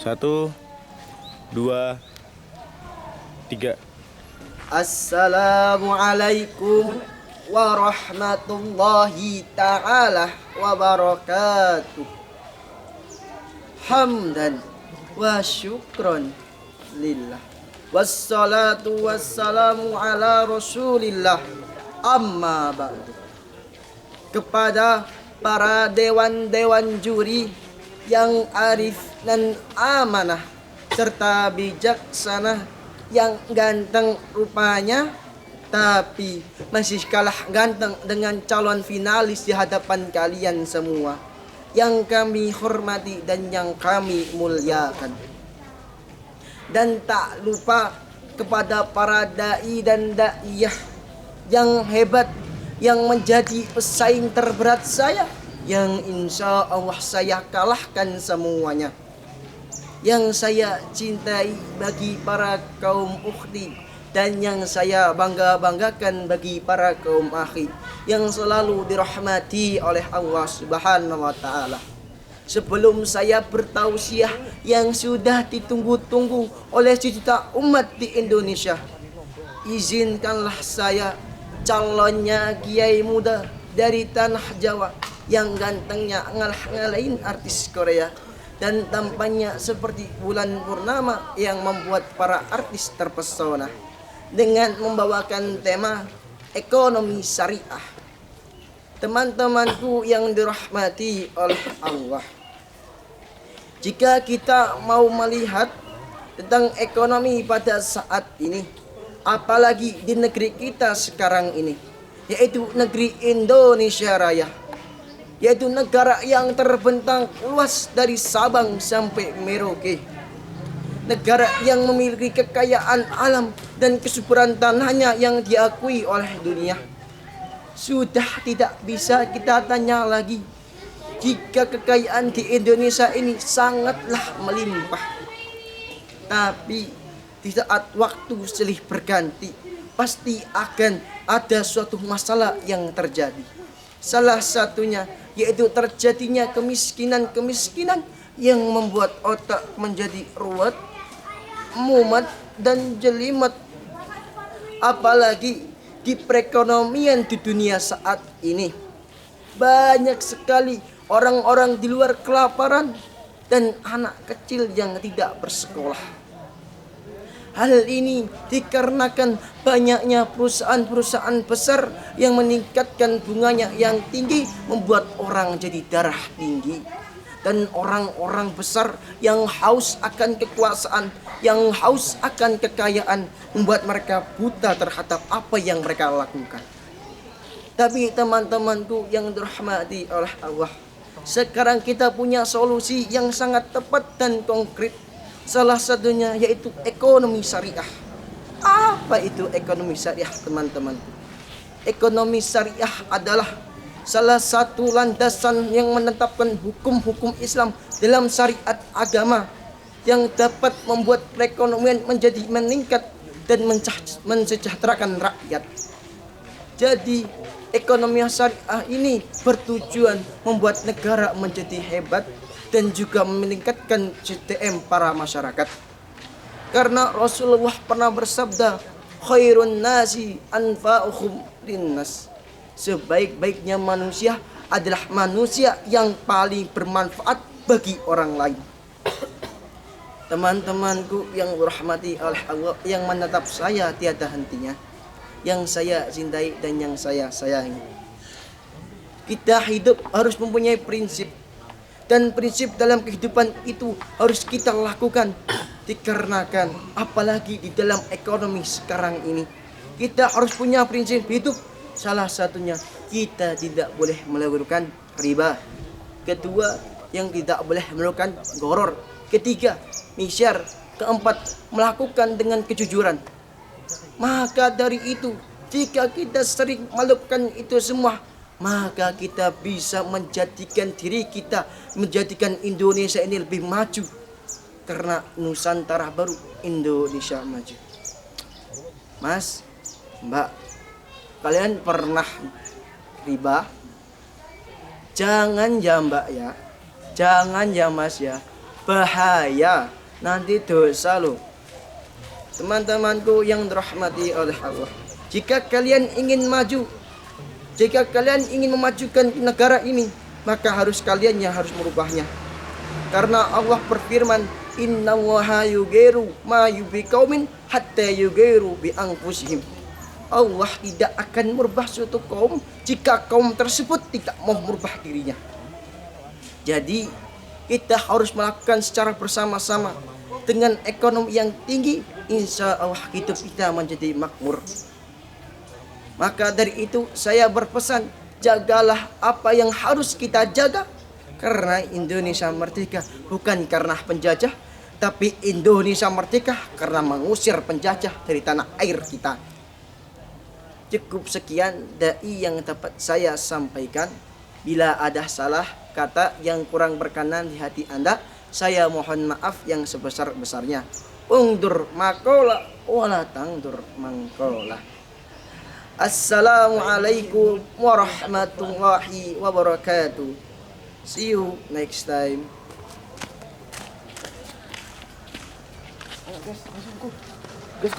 1, 2, 3. Assalamualaikum warahmatullahi ta'ala wabarakatuh. Hamdan wa syukron lillah, wassalatu wassalamu ala rasulillah. Amma ba'du. Kepada para dewan-dewan juri yang arif dan amanah serta bijaksana, yang ganteng rupanya tapi masih kalah ganteng dengan calon finalis di hadapan kalian semua, yang kami hormati dan yang kami muliakan. Dan tak lupa kepada para dai dan daiyah yang hebat, yang menjadi pesaing terberat saya, yang insya Allah saya kalahkan semuanya, yang saya cintai bagi para kaum ukhti, dan yang saya banggakan bagi para kaum akhi yang selalu dirahmati oleh Allah Subhanahu wa taala. Sebelum saya bertausiah yang sudah ditunggu-tunggu oleh sejuta umat di Indonesia, izinkanlah saya, calonnya kiai muda dari tanah Jawa, yang gantengnya ngalah-ngalahin artis Korea dan tampaknya seperti bulan purnama, yang membuat para artis terpesona dengan membawakan tema ekonomi syariah. Teman-temanku yang dirahmati oleh Allah, jika kita mau melihat tentang ekonomi pada saat ini, apalagi di negeri kita sekarang ini, yaitu negeri Indonesia Raya, yaitu negara yang terbentang luas dari Sabang sampai Merauke, negara yang memiliki kekayaan alam dan kesuburan tanahnya yang diakui oleh dunia. Sudah tidak bisa kita tanya lagi jika kekayaan di Indonesia ini sangatlah melimpah. Tapi di saat waktu silih berganti, pasti akan ada suatu masalah yang terjadi. Salah satunya yaitu terjadinya kemiskinan yang membuat otak menjadi ruwet, mumet, dan jelimet. Apalagi di perekonomian di dunia saat ini, banyak sekali orang-orang di luar kelaparan dan anak kecil yang tidak bersekolah. Hal ini dikarenakan banyaknya perusahaan-perusahaan besar yang meningkatkan bunganya yang tinggi, membuat orang jadi darah tinggi. Dan orang-orang besar yang haus akan kekuasaan, yang haus akan kekayaan, membuat mereka buta terhadap apa yang mereka lakukan. Tapi teman-temanku yang dirahmati oleh Allah, sekarang kita punya solusi yang sangat tepat dan konkret. Salah satunya yaitu ekonomi syariah. Apa itu ekonomi syariah, teman-teman? Ekonomi syariah adalah salah satu landasan yang menetapkan hukum-hukum Islam dalam syariat agama, yang dapat membuat perekonomian menjadi meningkat dan mensejahterakan rakyat. Jadi ekonomi syariah ini bertujuan membuat negara menjadi hebat dan juga meningkatkan SDM para masyarakat. Karena Rasulullah pernah bersabda, khairun nasi anfa'uhum linnas. Sebaik-baiknya manusia adalah manusia yang paling bermanfaat bagi orang lain. Teman-temanku yang dirahmati oleh Allah, yang menatap saya tiada hentinya, yang saya cintai dan yang saya sayangi. Kita hidup harus mempunyai prinsip, dan prinsip dalam kehidupan itu harus kita lakukan. Dikarenakan apalagi di dalam ekonomi sekarang ini, kita harus punya prinsip hidup. Salah satunya, kita tidak boleh melakukan riba. Kedua, yang tidak boleh melakukan goror. Ketiga, misyar. Keempat, melakukan dengan kejujuran. Maka dari itu, jika kita sering melakukan itu semua, maka kita bisa menjadikan diri kita, menjadikan Indonesia ini lebih maju. Karena Nusantara baru, Indonesia maju. Mas, Mbak, kalian pernah riba? Jangan ya Mbak ya, jangan ya Mas ya. Bahaya, nanti dosa loh. Teman-temanku yang dirahmati oleh Allah, jika kalian ingin maju, jika kalian ingin memajukan negara ini, maka harus kalian yang harus merubahnya. Karena Allah berfirman, innallaha yughayyiru ma biqaumin hatta yughayyiru bi anfusihim. Allah tidak akan merubah suatu kaum jika kaum tersebut tidak mau merubah dirinya. Jadi kita harus melakukan secara bersama-sama. Dengan ekonomi yang tinggi, insya Allah hidup kita menjadi makmur. Maka dari itu saya berpesan, jagalah apa yang harus kita jaga. Karena Indonesia merdeka bukan karena penjajah, tapi Indonesia merdeka karena mengusir penjajah dari tanah air kita. Cukup sekian dai yang dapat saya sampaikan. Bila ada salah kata yang kurang berkenan di hati Anda, saya mohon maaf yang sebesar-besarnya. Ungdur makola wala tangdur mangkola. Assalamualaikum warahmatullahi wabarakatuh. See you next time. Gas,